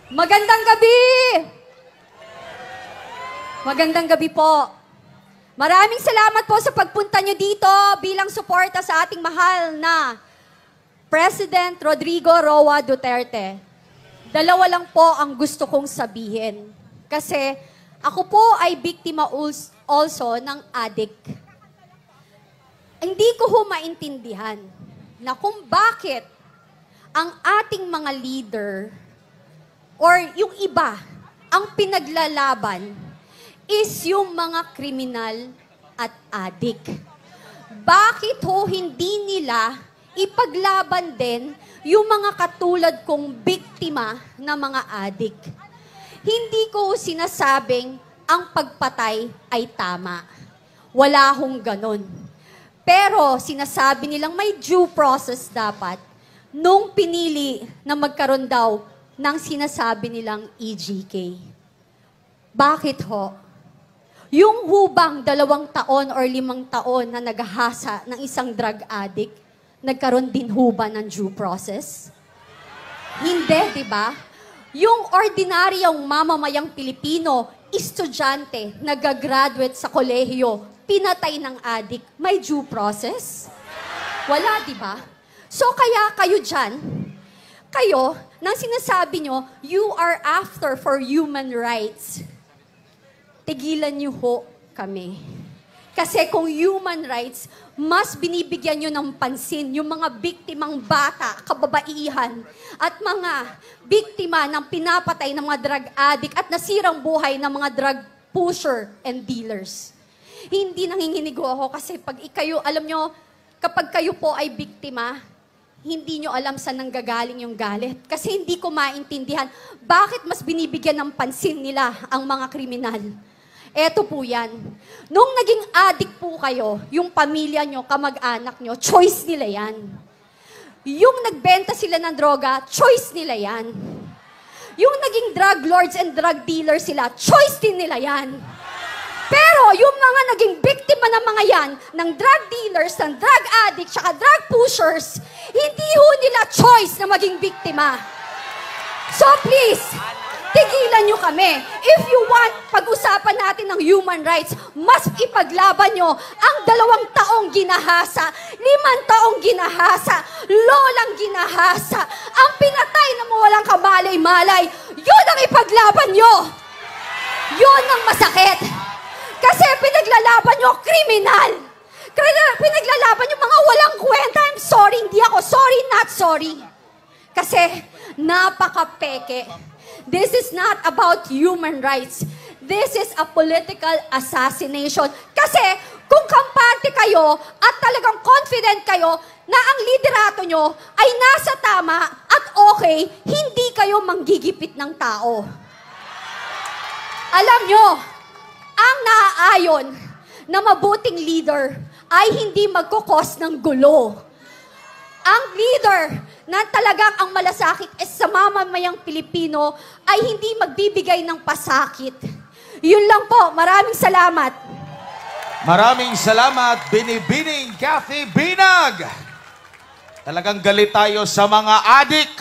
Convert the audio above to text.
Magandang gabi! Magandang gabi po. Maraming salamat po sa pagpunta nyo dito bilang suporta sa ating mahal na President Rodrigo Roa Duterte. Dalawa lang po ang gusto kong sabihin. Kasi ako po ay biktima also ng addict. Hindi ko ho maintindihan na kung bakit ang ating mga leader or yung iba ang pinaglalaban is yung mga kriminal at addict. Bakit ho hindi nila ipaglaban din yung mga katulad kong biktima na mga addict? Hindi ko sinasabing ang pagpatay ay tama. Wala hong ganon. Pero sinasabi nilang may due process dapat nung pinili na magkaroon daw ng sinasabi nilang EJK. Bakit ho? Yung hubang 2 taon or 5 taon na naghahasa ng isang drug addict, nagkaroon din huba ng due process? Hindi, di ba? Yung ordinaryong mamamayang Pilipino, estudyante, nagagraduate sa kolehiyo, pinatay ng addict, may due process? Wala, di ba? So kaya kayo dyan, kayo, nang sinasabi nyo, you are after for human rights. Tigilan niyo ho kami. Kasi kung human rights, mas binibigyan niyo ng pansin yung mga biktimang bata, kababaihan, at mga biktima ng pinapatay ng mga drug addict at nasirang buhay ng mga drug pusher and dealers. Hindi nanginginig ako kasi pag ikayo, alam nyo, kapag kayo po ay biktima, hindi nyo alam saan nanggagaling yung galit. Kasi hindi ko maintindihan bakit mas binibigyan ng pansin nila ang mga kriminal. Eto po yan. Nung naging addict po kayo, yung pamilya nyo, kamag-anak nyo, choice nila yan. Yung nagbenta sila ng droga, choice nila yan. Yung naging drug lords and drug dealers sila, choice din nila yan. Pero yung mga naging biktima ng mga yan, ng drug dealers, ng drug addicts, saka drug pushers, hindi ho nila choice na maging biktima. So please, tigilan nyo kami. If you want, pag-usapan natin ng human rights, mas ipaglaban nyo ang 2 taong ginahasa, 5 taong ginahasa, lolang ginahasa, ang pinatay na mawalang kamalay-malay, yun ang ipaglaban nyo. Yun ang masakit. Kasi pinaglalaban nyo kriminal. Pinaglalaban nyo mga walang kwenta. I'm sorry, hindi ako sorry, not sorry. Kasi napaka-peke. This is not about human rights. This is a political assassination. Kasi kung kampante kayo at talagang confident kayo na ang liderato nyo ay nasa tama at okay, hindi kayo manggigipit ng tao. Alam nyo, ang naaayon na mabuting leader ay hindi magkukos ng gulo. Ang leader na talagang ang malasakit sa mamamayang Pilipino ay hindi magbibigay ng pasakit. Yun lang po. Maraming salamat. Maraming salamat, Binibining Kathy Binag. Talagang galit tayo sa mga adik.